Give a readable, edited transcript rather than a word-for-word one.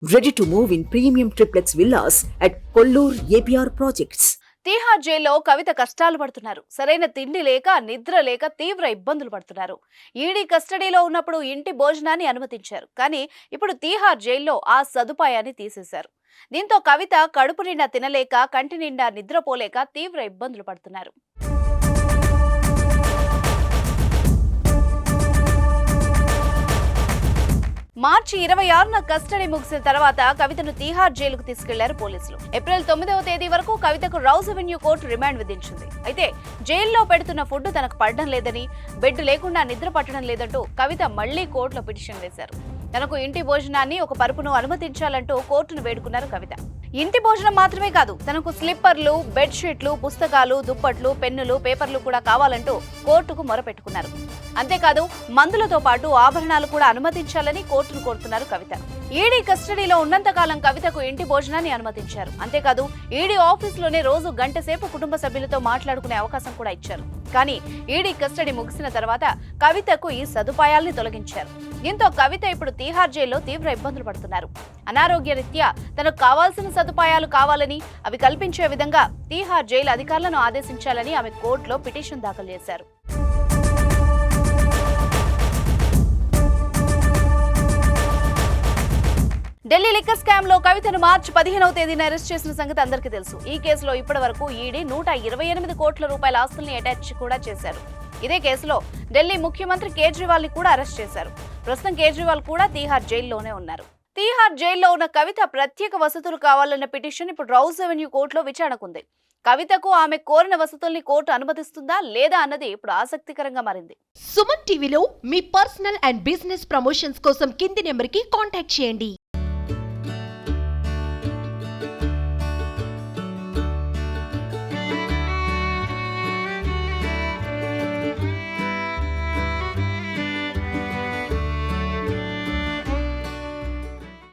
Ready to move in premium triplex villas at Kollur APR Projects. Tihar జైల్లో కవిత కష్టాలు పడుతున్నారు. సరైన తిండి లేక, నిద్ర లేక తీవ్ర ఇబ్బందులు పడుతున్నారు. ఈడీ కస్టడీలో ఉన్నప్పుడు ఇంటి భోజనాన్ని అనుమతించారు. కానీ ఇప్పుడు తీహార్ జైల్లో ఆ సదుపాయాన్ని తీసేశారు. దీంతో కవిత కడుపు నిండా తినలేక, కంటి నిండా నిద్రపోలేక తీవ్ర ఇబ్బందులు పడుతున్నారు. మార్చి 26న కస్టడీ ముగిసిన తర్వాత కవితను తీహార్ జైలుకు తీసుకెళ్లారు పోలీసులు. ఏప్రిల్ 9వ తేదీ వరకు కవితకు రౌజ్ అవెన్యూ కోర్టు రిమాండ్ విధించింది. అయితే జైల్లో పెడుతున్న ఫుడ్ తనకు పడడం లేదని, బెడ్ లేకుండా నిద్ర పట్టడం లేదంటూ కవిత మళ్లీ కోర్టులో పిటిషన్ వేశారు. తనకు ఇంటి భోజనాన్ని ఒక పరుపును అనుమతించాలంటూ కోర్టును వేడుకున్నారు కవిత. ఇంటి భోజనం మాత్రమే కాదు, తనకు స్లిప్పర్లు, బెడ్షీట్లు, పుస్తకాలు, దుప్పట్లు, పెన్నులు, పేపర్లు కూడా కావాలంటూ కోర్టుకు మొరపెట్టుకున్నారు. అంతేకాదు మందులతో పాటు ఆభరణాలు కూడా అనుమతించాలని కోర్టును కోరుతున్నారు కవిత. ఈడీ కస్టడీలో ఉన్నంతకాలం కవితకు ఇంటి భోజనాన్ని అనుమతించారు. అంతేకాదు ఈడీ ఆఫీసులోనే రోజు గంట సేపు కుటుంబ సభ్యులతో మాట్లాడుకునే అవకాశం కూడా ఇచ్చారు. కానీ ఈడీ కస్టడీ ముగిసిన తర్వాత కవితకు ఈ సదుపాయాల్ని తొలగించారు. దీంతో కవిత ఇప్పుడు తీహార్ జైల్లో తీవ్ర ఇబ్బందులు పడుతున్నారు. అనారోగ్య రీత్యా తనకు కావాల్సిన సదుపాయాలు కావాలని, అవి కల్పించే విధంగా తీహార్ జైలు అధికారులను ఆదేశించాలని ఆమె కోర్టులో పిటిషన్ దాఖలు చేశారు. ఢిల్లీ లిక్కర్ స్కామ్ లో కవితను మార్చి 15వ తేదీన అరెస్ట్ చేసిన సంగతి అందరికీ తెలుసు. ఈ కేసులో ఇప్పటి వరకు ఈడీ 128 కోట్ల రూపాయల ఆస్తుల్ని అటాచ్ కూడా చేశారు. ఇదే కేసులో ఢిల్లీ ముఖ్యమంత్రి కేజ్రీవాల్ ని కూడా అరెస్ట్ చేశారు. ప్రస్తుతం కేజ్రీవాల్ కూడా తీహార్ జైల్లోనే ఉన్నారు. తీహార్ జైల్లో ఉన్న కవిత ప్రత్యేక వసతులు కావాలన్న పిటిషన్ ఇప్పుడు రౌజ్ అవెన్యూ కోర్టులో విచారణకుంది. కవితకు ఆమె కోరిన వసతుల్ని కోర్టు అనుమతిస్తుందా లేదా అన్నది ఇప్పుడు ఆసక్తికరంగా మారింది. సుమన్ టీవీలో మీ పర్సనల్ అండ్ బిజినెస్ ప్రమోషన్స్ కోసం కింది నెంబర్కి కాంటాక్ట్ చేయండి.